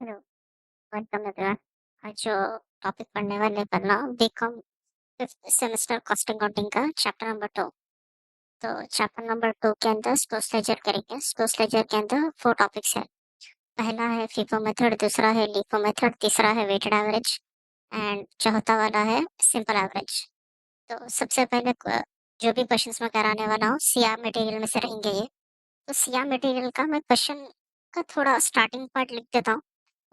Hello, welcome everyone. आज जो topic पढ़ने वाले पढ़ना BCom fifth semester costing accounting का चैप्टर नंबर 2। तो चैप्टर नंबर 2 के अंदर स्टोर्स लेजर करेंगे। स्टोर्स लेजर के अंदर 4 टॉपिक्स है। पहला है फीफो मेथड, दूसरा है लीफो मेथड, तीसरा है वेटेड एवरेज एंड चौथा वाला है सिंपल एवरेज। तो सबसे पहले जो भी क्वेश्चंस मैं कराने वाला हूँ सीआर मटेरियल में से रहेंगे ये। तो सीआर मटेरियल का मैं क्वेश्चन का थोड़ा स्टार्टिंग पार्ट लिख देता हूँ।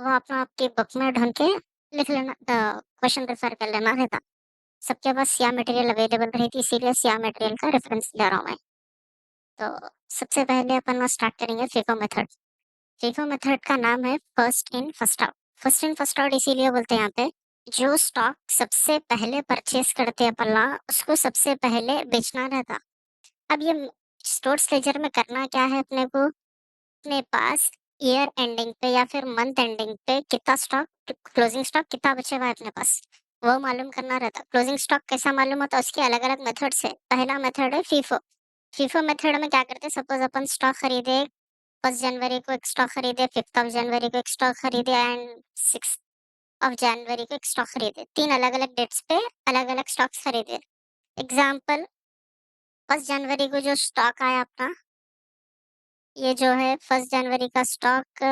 वो अपना आपके बुक में ढूँढ के लिख लेना, क्वेश्चन रेफर कर लेना रहता। सबके पास सिया मटेरियल अवेलेबल रही थी, इसीलिए सिया मटेरियल का रेफरेंस ले रहा हूँ मैं। तो सबसे पहले अपन लोग स्टार्ट करेंगे फीफो मेथड। फीफो मेथड का नाम है first in first out. First in first out इसीलिए बोलते हैं यहाँ पे, जो स्टॉक सबसे पहले परचेज करते हैं अपन लोग, उसको सबसे पहले बेचना रहता। अब ये स्टोर्स लेजर में करना क्या है अपने को, अपने पास ईयर एंडिंग पे या फिर मंथ एंडिंग पे कितना स्टॉक, क्लोजिंग स्टॉक कितना बचे हुआ है अपने पास, वो मालूम करना रहता। क्लोजिंग स्टॉक कैसा मालूम होता है, उसके अलग अलग मेथड्स है। पहला मेथड है फीफो। फीफो मेथड में क्या करते हैं, सपोज अपन स्टॉक खरीदे 1 जनवरी को, एक स्टॉक खरीदे 5 जनवरी को, एक स्टॉक खरीदे एंड 6 जनवरी को एक स्टॉक खरीदे। तीन अलग अलग डेट्स पे अलग अलग स्टॉक्स खरीदे। एग्जाम्पल, 1 जनवरी को जो स्टॉक आया अपना, ये जो है 1 जनवरी का स्टॉक,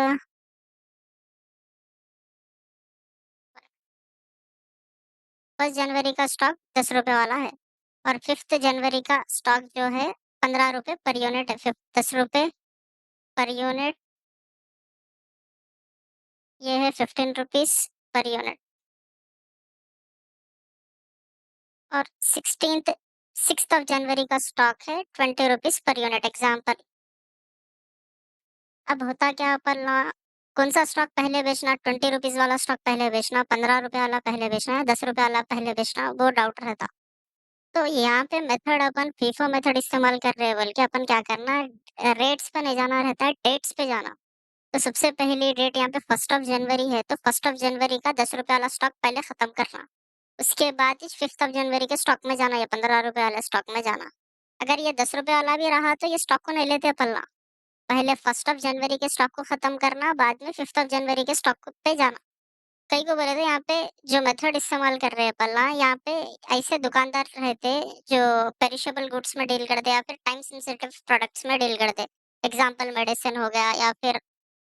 1 जनवरी का स्टॉक 10 रुपए वाला है। और 5 जनवरी का स्टॉक जो है 15 रुपए पर यूनिट है। 10 रुपए पर यूनिट, ये है 15 रुपीज पर यूनिट। और 6th ऑफ जनवरी का स्टॉक है 20 रुपीज पर यूनिट। एग्जाम्पल, अब होता क्या अपन कौन सा स्टॉक पहले बेचना, 20 रुपीज वाला स्टॉक पहले बेचना, 15 रुपए वाला पहले बेचना, 10 रुपए वाला पहले बेचना, वो डाउट रहता। तो यहाँ पे मेथड अपन फीफो मेथड इस्तेमाल कर रहे हैं, बोल के अपन क्या करना, रेट्स पे नहीं जाना रहता है, डेट्स पे जाना। तो सबसे पहली डेट यहाँ पे 1 ऑफ जनवरी है, तो 1 ऑफ जनवरी का 10 रुपए वाला स्टॉक पहले खत्म करना। उसके बाद इस 5 ऑफ जनवरी के स्टॉक में जाना या 15 रुपए वाले स्टॉक में जाना। अगर ये 10 रुपए वाला भी रहा तो ये स्टॉक को नहीं लेते अपन लोग। पहले 1 ऑफ जनवरी के स्टॉक को खत्म करना, बाद में 5 ऑफ जनवरी के स्टॉक पे जाना। कई को बोले थे यहाँ पे जो मेथड इस्तेमाल कर रहे हैं पल्ला, यहाँ पे ऐसे दुकानदार रहते जो पेरिशेबल गुड्स में डील करते या फिर टाइम सेंसिटिव प्रोडक्ट्स में डील करते। एग्जाम्पल मेडिसिन हो गया या फिर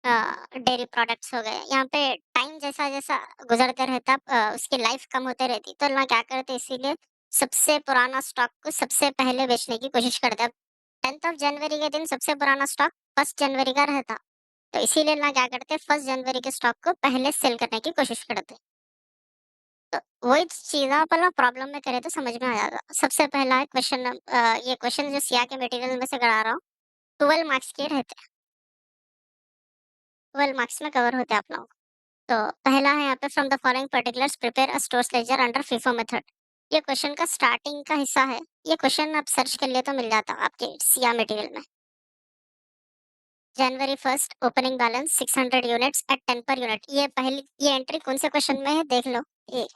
डेयरी प्रोडक्ट्स हो गए। यहाँ पे टाइम जैसा जैसा गुजरते रहता, उसकी लाइफ कम होते रहती, तो ना क्या करते, इसीलिए सबसे पुराना स्टॉक को सबसे पहले बेचने की कोशिश करते। अब 10th ऑफ जनवरी के दिन सबसे पुराना स्टॉक 1 जनवरी का रहता, तो इसीलिए ना क्या करते, 1 जनवरी के स्टॉक को पहले सेल करने की कोशिश करते। तो वही चीज आप ना प्रॉब्लम में करे तो समझ में आ जाएगा। सबसे पहला है क्वेश्चन, ये क्वेश्चन जो सिया के मटेरियल में से करा रहा हूँ, 12 मार्क्स के रहते हैं। 12 मार्क्स में कवर होते हैं आप लोग। तो पहला है यहाँ पे, from the following particulars prepare a stores ledger under FIFO method. ये क्वेश्चन का स्टार्टिंग का हिस्सा है। ये क्वेश्चन आप सर्च कर लिए तो मिल जाता आपके सिया मटेरियल में। January 1st opening balance 600 units at 10 per unit. ये पहली, ये एंट्री कौन से क्वेश्चन में है देख लो। ये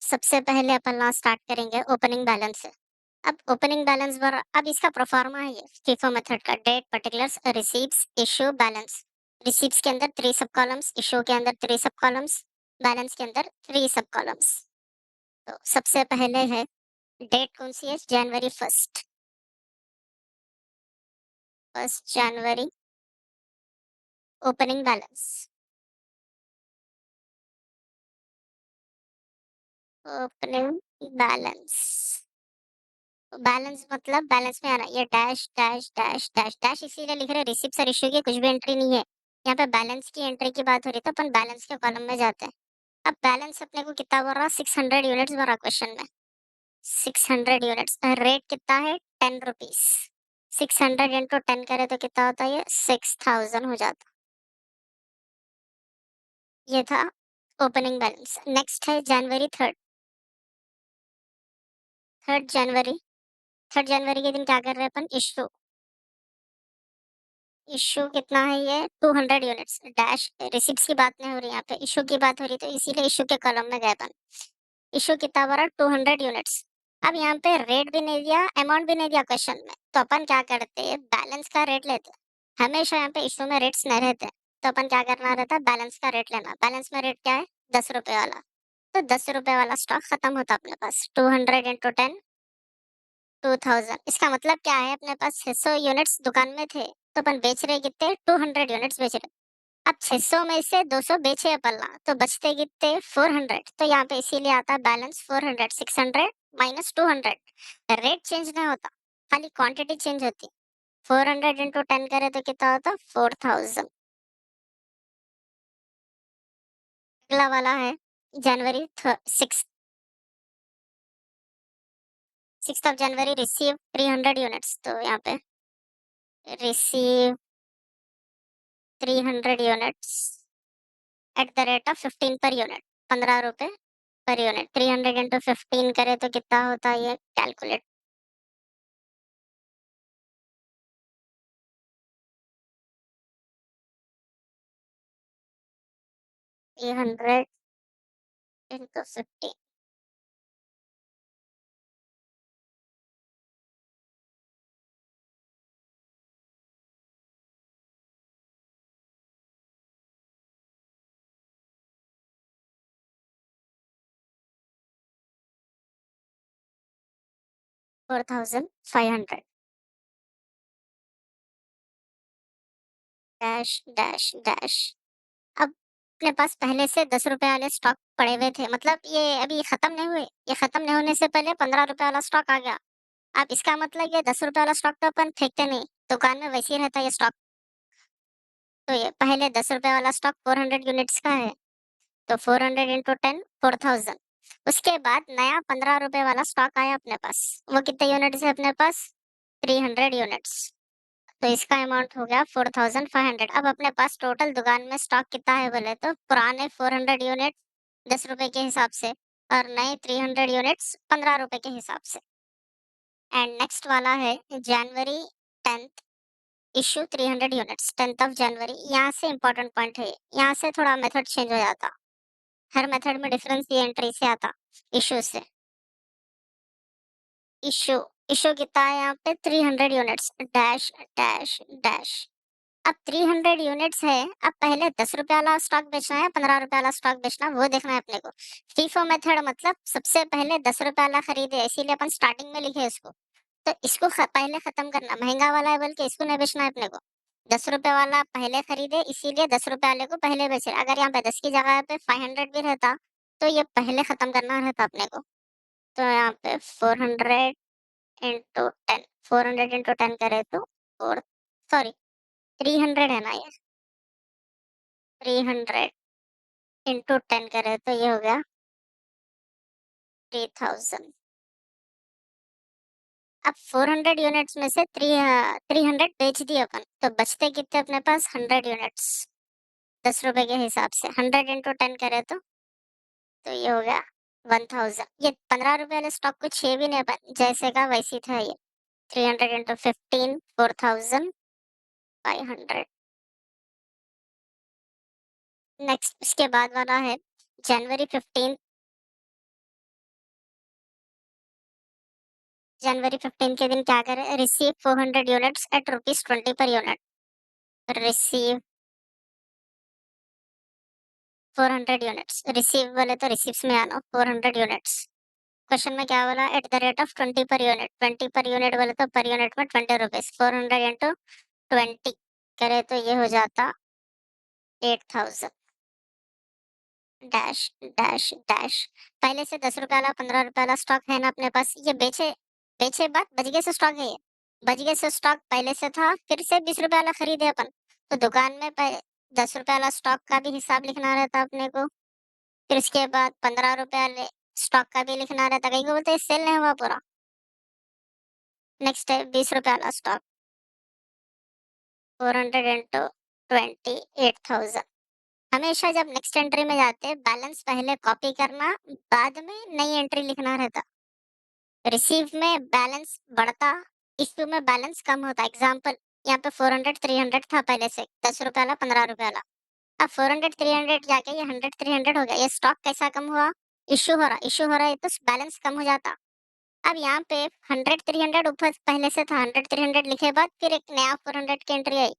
सबसे पहले अपन ना स्टार्ट करेंगे ओपनिंग बैलेंस से। अब ओपनिंग बैलेंस पर, अब इसका प्रोफार्मा है ये फीफो मेथड का, date, particulars, receipts, issue, balance. Receipts के अंदर 3 सब कॉलम्स, इशू के अंदर 3 सब कॉलम्स, बैलेंस के अंदर 3 सब कॉलम्स। तो सबसे पहले है डेट, कौन सी है, January 1st। 1 जनवरी opening balance. Opening balance, balance मतलब बैलेंस में आना, ये dash dash dash dash dash इसीलिए लिख रहे हैं, रिसिप्ट और इश्यू की कुछ भी एंट्री नहीं है। यहाँ पे बैलेंस की एंट्री की बात हो रही है, तो अपन बैलेंस के कॉलम में जाते हैं। अब बैलेंस अपने को कितना बोल रहा, 600 यूनिट्स बोल रहा क्वेश्चन में। 600 यूनिट्स, रेट कितना है, 10 रुपीज। 600 × 10 करे तो कितना होता है, ये 6000 हो जाता। ये था ओपनिंग बैलेंस। नेक्स्ट है January 3rd। 3rd जनवरी, 3rd जनवरी के दिन क्या कर रहे हैं अपन, इशू। इश्यू कितना है, ये 200 यूनिट्स डैश, रिसिप्ट्स की बात नहीं हो रही यहाँ पे, इश्यू की बात हो रही, तो इसीलिए इश्यू के कॉलम में गए अपन। इश्यू कितना बड़ा, 200 यूनिट्स। अब यहाँ पे रेट भी नहीं दिया, अमाउंट भी नहीं दिया क्वेश्चन में, तो अपन क्या करते हैं, बैलेंस का रेट लेते हैं। हमेशा यहाँ पे इशू में रेट्स नहीं रहते, तो अपन क्या करना रहता है, बैलेंस का रेट लेना। बैलेंस में रेट क्या है, 10 रुपए वाला। तो 10 रुपए वाला स्टॉक खत्म होता अपने पास, 200 × 10, 2000। इसका मतलब क्या है, अपने पास 600 यूनिट्स दुकान में थे, तो अपन बेच रहे कितने, 200 यूनिट्स बेच रहे। अब 600 में से 200 बेचे अपन ना, तो बचते कितने, 400। तो यहाँ पे इसीलिए आता है बैलेंस 400, 600 -200। रेट चेंज नहीं होता, खाली क्वांटिटी चेंज होती। 400 × 10 करे तो कितना होता, 4000। अगला वाला है जनवरी 6th of January receive 300 units. तो यहाँ पे receive 300 units at the rate of 15 per unit, 15 रुपए पर यूनिट। 300 × 15 करे तो कितना होता है, ये कैलकुलेट। 300 × 15, 4500 dash dash dash. अब अपने पास पहले से 10 रुपए वाले स्टॉक पड़े हुए थे, मतलब ये अभी खत्म नहीं हुए, ये खत्म नहीं होने से पहले 15 रुपए वाला स्टॉक आ गया। अब इसका मतलब ये 10 रुपए वाला स्टॉक तो अपन फेंकते नहीं, दुकान में वैसे ही रहता है ये स्टॉक। तो ये पहले 10 रुपए वाला स्टॉक 400 यूनिट्स का है, तो 400 × 10, 4000। उसके बाद नया 15 रुपए वाला स्टॉक आया अपने पास, वो कितने यूनिट्स है अपने पास, 300 यूनिट्स। तो इसका अमाउंट हो गया 4500। अब अपने पास टोटल दुकान में स्टॉक कितना है बोले तो, पुराने 400 यूनिट 10 रुपए के हिसाब से, और नए 300 यूनिट्स 15 रुपए के हिसाब से। एंड नेक्स्ट वाला है जनवरी 10th, issue 300 units 10th of January. यहाँ से इंपॉर्टेंट पॉइंट है, यहाँ से थोड़ा मेथड चेंज हो जाता। हर मेथड में डिफरेंस ये एंट्री से आता, इशू से। इशू इशू कितना है यहाँ पे, 300 यूनिट्स डैश डैश डैश। अब 300 यूनिट्स है, अब पहले 10 रुपए वाला स्टॉक बेचना है, 15 रुपए वाला स्टॉक बेचना, वो देखना है अपने को। फीफो मेथड मतलब सबसे पहले 10 रुपए वाला खरीदे, इसीलिए अपन स्टार्टिंग में लिखे इसको। तो इसको पहले खत्म करना, महंगा वाला है बोल के इसको नहीं बेचना है अपने को। 10 रुपए वाला पहले खरीदे, इसीलिए 10 रुपए वाले को पहले बेचे। अगर यहाँ पे 10 की जगह पे 500 भी रहता, तो ये पहले खत्म करना रहता अपने को। तो यहाँ पे 400 × 10, 400 × 10 करे तो, और सॉरी 300 है ना ये, 300 × 10 करे तो ये हो गया 3000। अब 400 यूनिट्स में से 300 बेच दिए अपन, तो बचते कितने अपने पास, 100 यूनिट्स 10 रुपए के हिसाब से। 100 × 10 करे तो ये हो गया 1000। ये 15 रुपए वाले स्टॉक कुछ है भी नहीं, अपन जैसे का वैसी था ये। 300 × 15, 4500। नेक्स्ट इसके बाद वाला है जनवरी 15। जनवरी 15 के दिन क्या करें, receive 400 units at ₹20 per unit. Receive 400 units, receive बोले तो रिसीव्स में आना 400 यूनिट्स। क्वेश्चन में क्या बोला, eight the rate of 20 per unit. 20 per unit बोले तो पर यूनिट में 20 रुपीज। 400 × 20 करे तो ये हो जाता 8000 डैश डैश डैश। पहले से 10 रुपए वाला 15 रुपए वाला स्टॉक है ना अपने पास, ये बेचे, बेचे बाद बच गए से स्टॉक है ये। बच गए से स्टॉक पहले से था, फिर से 20 रुपए वाला खरीदे अपन। तो दुकान में 10 रुपए वाला स्टॉक का भी हिसाब लिखना रहता अपने को, फिर उसके बाद 15 रुपए वाले स्टॉक का भी लिखना रहता, कहीं को बोलते सेल नहीं हुआ पूरा। नेक्स्ट है 20 रुपए वाला स्टॉक, 400 × 20, 8000। हमेशा जब नेक्स्ट एंट्री में जाते बैलेंस पहले कॉपी करना, बाद में नई एंट्री लिखना रहता। रिसीव में बैलेंस बढ़ता, इश्यू में बैलेंस कम होता। एग्जाम्पल यहाँ पे 400 300 था पहले से, 10 रुपए वाला 15 रुपए वाला। अब 400 300 जाके ये 100 300 हो गया, ये स्टॉक कैसा कम हुआ, इश्यू हो रहा है तो बैलेंस कम हो जाता। अब यहाँ पे 100 300 ऊपर पहले से था, 100 300 लिखे बाद फिर एक नया 400 की एंट्री आई।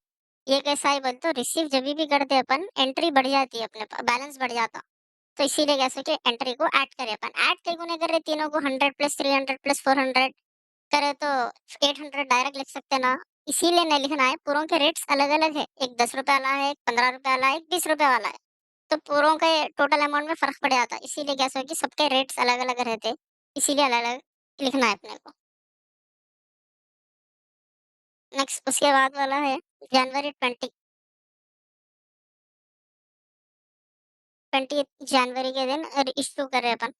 ये कैसा है बोल तो रिसीव जब भी करते अपन एंट्री बढ़ जाती है, अपने बैलेंस बढ़ जाता। तो इसीलिए कैसे कि एंट्री को ऐड करें अपन, ऐड कई गुने कर रहे तीनों को, 100 प्लस 300 प्लस 400 करे तो 800 डायरेक्ट लिख सकते हैं ना। इसीलिए नहीं लिखना है, पूरों के रेट्स अलग अलग है, एक 10 रुपए वाला है, एक 15 रुपए वाला है, एक 20 रुपए वाला है। तो पूरों के टोटल अमाउंट में फर्क पड़ जाता है, इसीलिए कैसे कि सबके रेट्स अलग अलग रहते, इसीलिए अलग अलग लिखना है अपने को। नेक्स्ट उसके बाद वाला है जनवरी 20 जनवरी के दिन इश्यू करे अपन।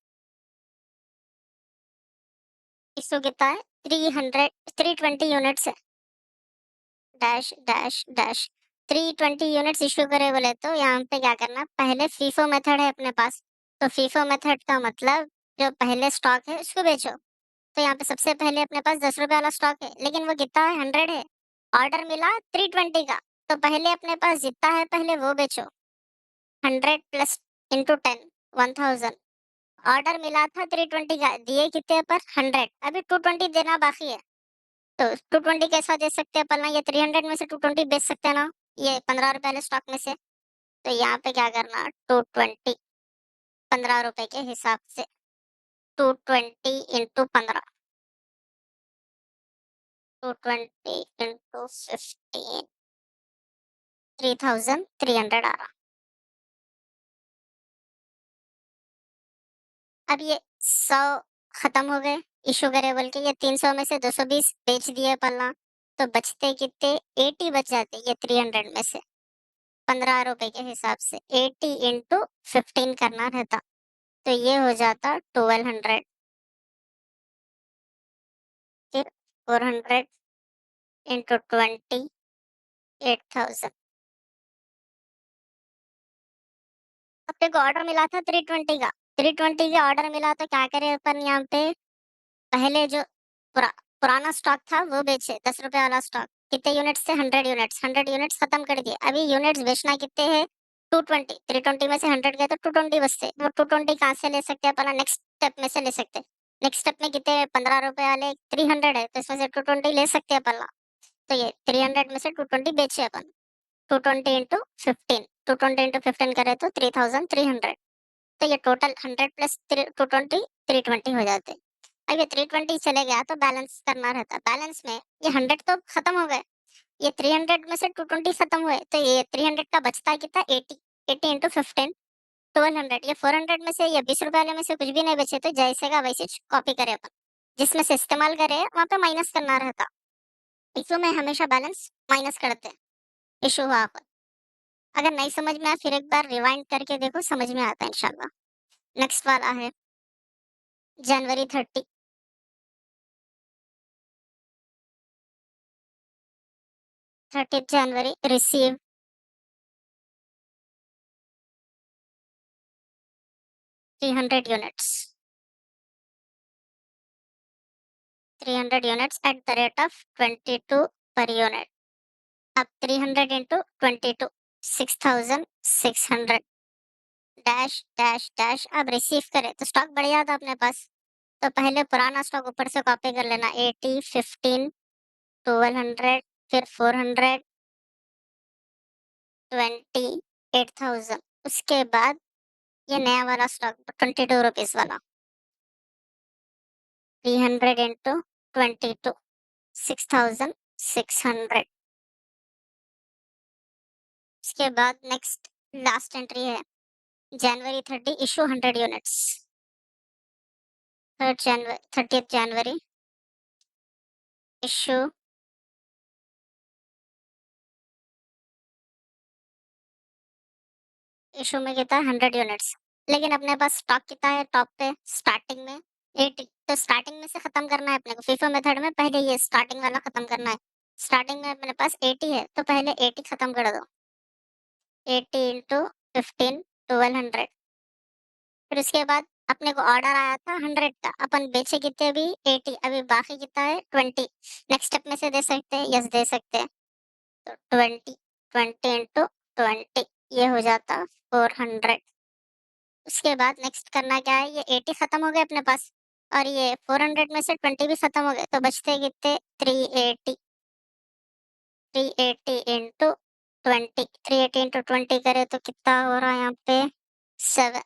इश्यू कितना है, 320 यूनिट्स है, dash dash dash 320 units issue करे बोले तो यहाँ पे क्या करना, पहले फीफो मेथड है अपने पास। तो फीफो मेथड का मतलब जो पहले स्टॉक है उसको बेचो। तो यहाँ पे सबसे पहले अपने पास 10 रुपए वाला स्टॉक है, लेकिन वो कितना है, 100 है। ऑर्डर मिला 320 का, तो पहले अपने पास जितना है पहले वो बेचो। 100 प्लस इंटू 10, 1000। ऑर्डर मिला था 320 का, दिए कितने पर 100, अभी 220 देना बाकी है। तो 220 कैसा दे सकते हैं अपन ना, ये 300 में से 220 बेच सकते हैं ना, ये 15 रुपए वाले स्टॉक में से। तो यहाँ पे क्या करना, 220 15 रुपए के हिसाब से, 220 इंटू 15, 220 इंटू 15, 3300 आ रहा। अब ये 100 खत्म हो गए इशू करे बोल के, ये 300 में से 220 बेच दिए पल्ला। तो बचते कितने, 80 बच जाते ये 300 में से, 15 रुपए के हिसाब से 80 इंटू 15 करना रहता। तो ये हो जाता 1200, फिर 400 इंटू 20, 8000। अपने को ऑर्डर मिला था 320 का, 320 का ऑर्डर मिला तो क्या करे अपन यहाँ पे, पहले जो पुरा, पुराना स्टॉक था वो बेचे, 10 रुपए वाला स्टॉक। कितने यूनिट्स थे, 100 यूनिट्स, 100 यूनिट्स खत्म कर दिए। अभी यूनिट्स बेचना कितने हैं, 220, 320 में से 100 गए तो 220 बचते, वो 220 कहाँ से ले सकते हैं अपन, नेक्स्ट स्टेप में से ले सकते। नेक्स्ट स्टेप में कितने, 15 रुपए वाले 300 है, तो इसमें से 220 ले सकते हैं अपन। तो ये 300 में से 220 बेचे अपन, 220 इंटू 15, 220 इंटू 15 करे तो 3300। तो ये टोटल 100 प्लस 220, 320 हो जाते। अब ये 320 चले गया तो बैलेंस करना रहता, बैलेंस में ये 100 तो खत्म हो गए, ये 300 में से 220 खत्म हुए, तो ये 300 का बचता है कितना, 80, 80 इंटू 15, 1200। ये 400 में से, ये 20 रुपए वाले में से कुछ भी नहीं बचे, तो जैसे का वैसे कॉपी करे अपन, जिसमें से इस्तेमाल करे वहां पे माइनस करना रहता। इशू में हमेशा बैलेंस माइनस करते हैं, इशू हुआ पर। अगर नहीं समझ में आया फिर एक बार रिवाइंड करके देखो, समझ में आता है इंशाल्लाह। नेक्स्ट वाला है जनवरी 30 जनवरी receive 300 units, 300 units at the rate of 22 पर यूनिट। अब 300 इंटू 22, 6600 डैश डैश डैश। अब रिसीव करे तो स्टॉक बढ़ जाता अपने पास, तो पहले पुराना स्टॉक ऊपर से कॉपी कर लेना, 80 15 1200, फिर 400 20 8000। उसके बाद ये नया वाला स्टॉक 22 रुपीज वाला, 300 इंटू 22, 6600। उसके बाद नेक्स्ट लास्ट एंट्री है जनवरी 30 इशू 100 यूनिट्स, 30 जनवरी इशू इशू में कितना है, 100 यूनिट्स। लेकिन अपने पास स्टॉक कितना है टॉप पे स्टार्टिंग में, 80। तो स्टार्टिंग में से खत्म करना है अपने को, फीफो मेथड में पहले ये स्टार्टिंग वाला खत्म करना है। स्टार्टिंग में अपने पास 80 है, तो पहले 80 खत्म कर दो, 80 इंटू 15, 1200। फिर उसके बाद अपने को ऑर्डर आया था 100 का, अपन बेचे कितने, अभी 80, अभी बाकी कितना है 20। नेक्स्ट स्टेप में से दे सकते हैं, यस दे सकते हैं। तो 20, 20 इंटू 20, ये हो जाता 400। उसके बाद नेक्स्ट करना क्या है, ये 80 खत्म हो गए अपने पास, और ये 400 में से 20 भी खत्म हो गए तो बचते कितने? 380। 380 इंटू 20, 380 इंटू 20 करे तो कितना हो रहा है यहाँ पे? 7।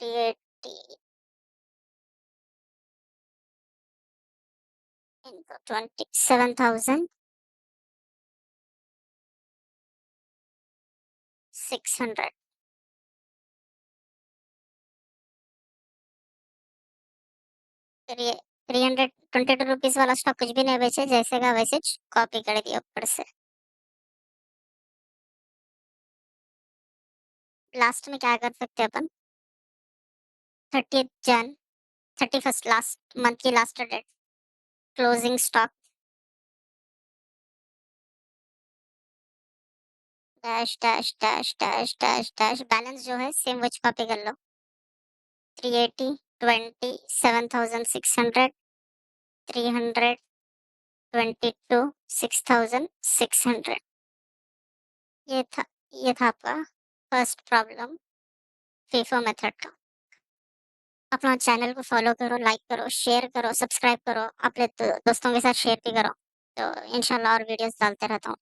380 इंटू 20, 7,600। फिर ये 322 वाला स्टॉक कुछ भी नहीं बेचे, जैसे का वैसे कॉपी कर दिया ऊपर से। लास्ट में क्या कर सकते हैं अपन? 30 जन, 31st, लास्ट मंथ की last date, closing stock dash dash dash dash dash dash, balance जो है सेम वही कॉपी कर लो। 380, 20, 7,600, 300, 22, 6,600। ये था ये था आपका फर्स्ट प्रॉब्लम फीफो मेथड का। अपना चैनल को फॉलो करो, लाइक करो, शेयर करो, सब्सक्राइब करो, अपने दोस्तों के साथ शेयर भी करो। तो इंशाल्लाह और वीडियोस डालते रहता हूँ।